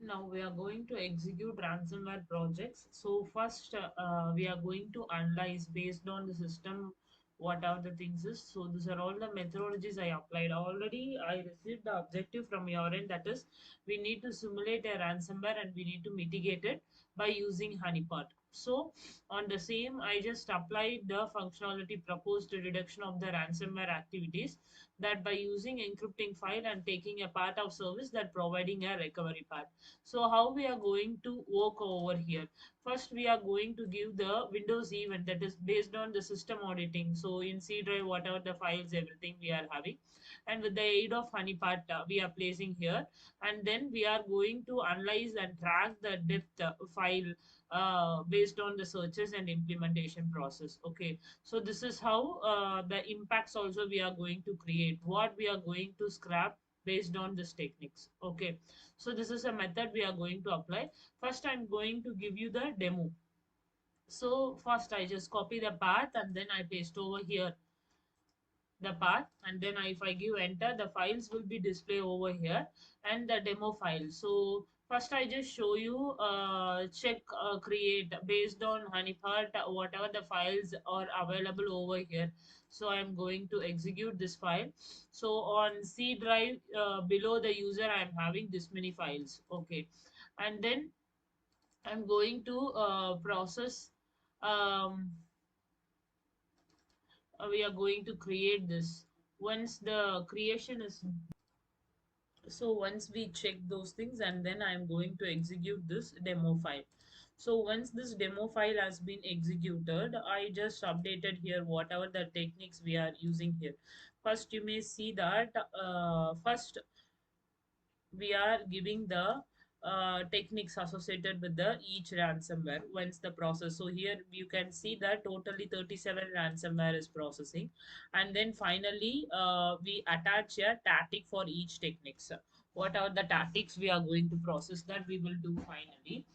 Now we are going to execute ransomware projects. So first we are going to analyze based on the system what are the things is. So these are all the methodologies I applied. Already I received the objective from your end, that is we need to simulate a ransomware and we need to mitigate it by using honeypot. So on the same I just applied the functionality proposed reduction of the ransomware activities, that by using encrypting file and taking a part of service that providing a recovery path. So how we are going to work over here? First, we are going to give the Windows event that is based on the system auditing. So in C drive, whatever the files, everything we are having, and with the aid of honeypot, we are placing here, and then we are going to analyze and track the depth file based on the searches and implementation process. Okay, so this is how the impacts also we are going to create. What we are going to scrap based on this techniques. Okay, so this is a method we are going to apply. First, I'm going to give you the demo. So first I just copy the path and then I paste over here the path, and then if I give enter, the files will be displayed over here and the demo file. So first I just show you check create based on honeypot whatever the files are available over here. So I'm going to execute this file. So on C drive below the user I'm having this many files. Okay, and then I'm going to process um, we are going to create this. Once the creation is, so once we check those things, and then I'm going to execute this demo file. So once this demo file has been executed, I just updated here whatever the techniques we are using here. First you may see that first we are giving the techniques associated with the each ransomware once the process. So here you can see that totally 37 ransomware is processing, and then finally we attach a tactic for each techniques. What are the tactics we are going to process, that we will do finally.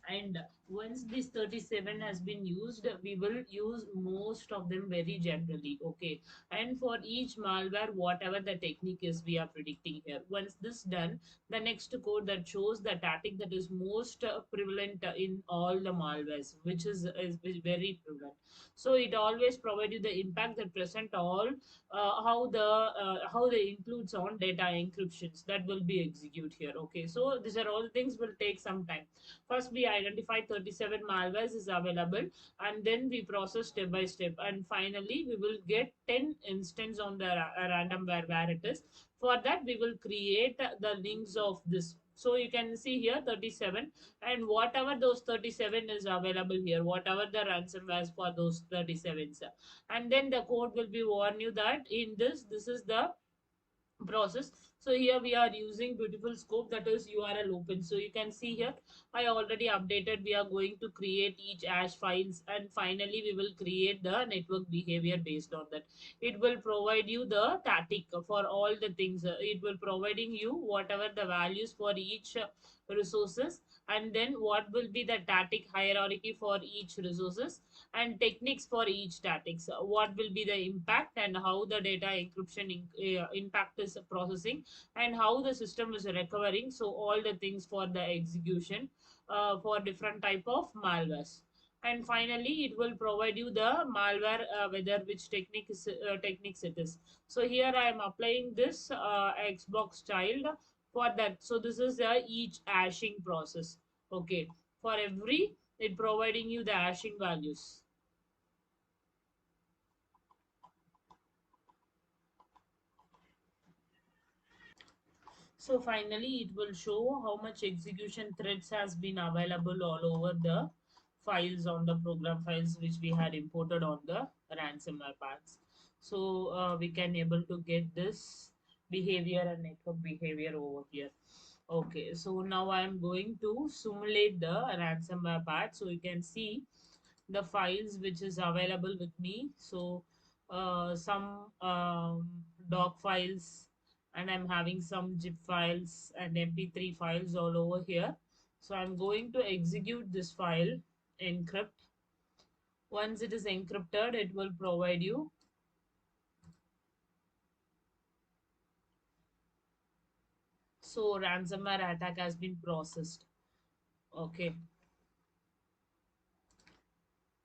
And once this 37 has been used, we will use most of them very generally. Okay, and for each malware whatever the technique is we are predicting here, once this done, the next code that shows the tactic that is most prevalent in all the malwares, which is very prevalent. So it always provide you the impact that present all how they includes on data encryptions that will be execute here. Okay, so these are all things will take some time. First we identify 37 malwares is available, and then we process step by step, and finally we will get 10 instance on the ransomware where it is. For that we will create the links of this. So you can see here 37, and whatever those 37 is available here, whatever the ransomwares for those 37s, and then the code will be warn you that in this is the process. So here we are using beautiful scope, that is URL open. So you can see here I already updated. We are going to create each hash files, and finally we will create the network behavior based on that. It will provide you the static for all the things. It will providing you whatever the values for each resources, and then what will be the static hierarchy for each resources, and techniques for each statics. What will be the impact, and how the data encryption impact is processing, and how the system is recovering. So all the things for the execution for different type of malwares. And finally it will provide you the malware whether which techniques it is. So here I am applying this xbox child for that. So this is the each hashing process. Okay, for every it providing you the hashing values. So finally, it will show how much execution threads has been available all over the files on the program files which we had imported on the ransomware paths. So we can able to get this behavior and network behavior over here. Okay, so now I am going to simulate the ransomware path. So you can see the files which is available with me. So some doc files, and I'm having some zip files and mp3 files all over here. So I'm going to execute this file, encrypt. Once it is encrypted, it will provide you. So ransomware attack has been processed. Okay.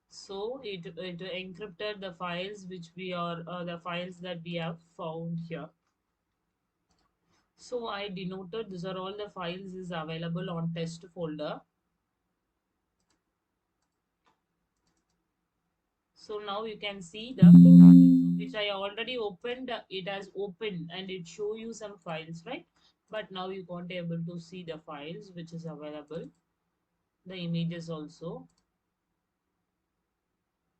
So it encrypted the files which we are the files that we have found here. So I denoted these are all the files is available on test folder. So now you can see the which I already opened. It has opened and it show you some files, right? But now you can't able to see the files which is available. The images also.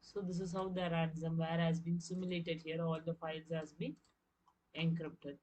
So this is how the ransomware has been simulated here. All the files has been encrypted.